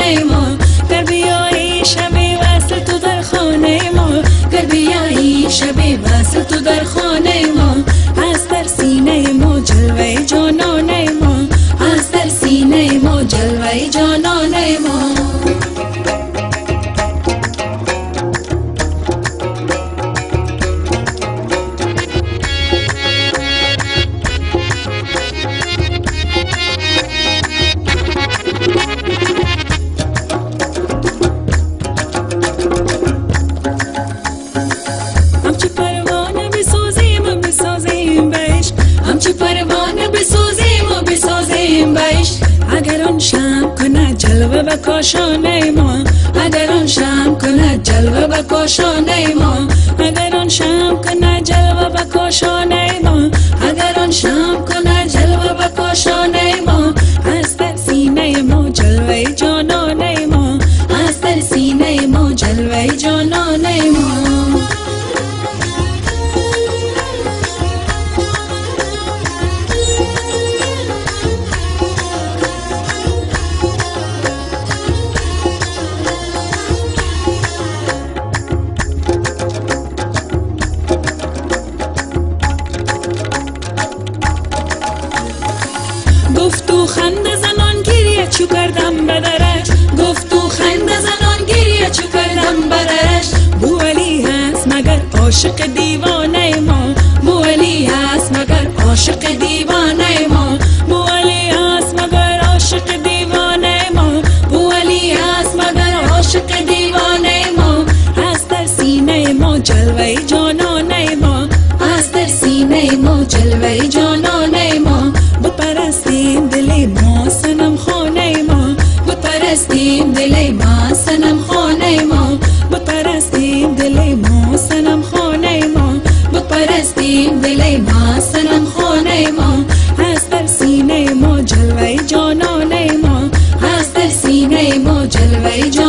خانه ما، گر بیایی شب وصل تو در خانه ما، گر بیایی شب وصل تو در خانه ما، از در سینه ما جلوه جانانه ما، از در سینه ما جلوه جانانه ما. همچه پروانه بسازیم و بسازیم بهش، اگر آن شم کند جلوه به کاشانه ما، اگر آن شم کند جلوه به کاشانه ما، اگر آن شم کند جلوه به کاشانه ما، اگر آن شم کند جلوه به کاشانه ما، از در سینه ما جلوه جانانه ما، از در سینه ما جلوه جانانه ما. گفت و خنده زنان گریه چو کردم بدرش، گفت و خنده زنان گریه چو کردم بدرش، بو علی هست مگر عاشق دیوانه ما، بو علی هست مگر عاشق دیوانه ما، بو علی هست مگر عاشق دیوانه ما، بو علی هست مگر عاشق دیوانه ما، از در سینه ما جلوه جانانه ما، از در سینه ما جلوه جانانه ما. بپرستیم دل ما صنم خانه ما، بپرستیم دل ما صنم خانه ما، بپرستیم دل ما صنم خانه ما، بپرستیم دل ما صنم خانه ما، از در سینه ما جلوه جانانه ما، از در سینه ما جلوه جانانه ما.